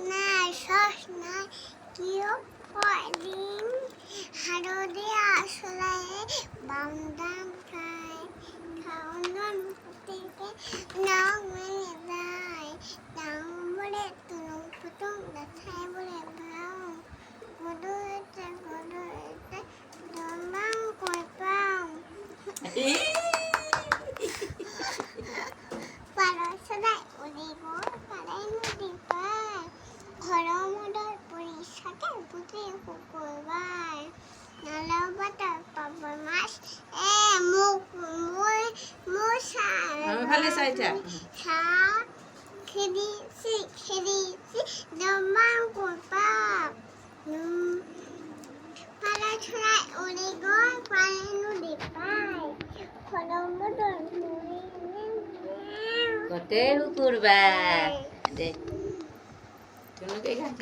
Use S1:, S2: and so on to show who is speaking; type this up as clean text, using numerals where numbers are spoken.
S1: নাই সস নাই কিয় পদিন হারদে আসলায় বামদাম খায় খাওয়ানোর থেকে নাও মেনে দেয় নাও বলে তুলুম ফুটুম ব্যথায় বলে ভাও গদুয়েতে দমাম কই পাও পারো সদাই উড়িব পালাই নদী পায় ঘরমডর পরিষাকে বুঝি শুকুরবাৰ নলা বাটার পাবর মাছ মুখ মোৰ
S2: ভালে চাইছা
S1: চা খেদিছি দমাম কই পাও পালা ছড়াই উড়ি গৈ পালাই নদী পায় ঘরমডর
S2: গোটেই শুকুৰবাৰ দে তুনুকে গান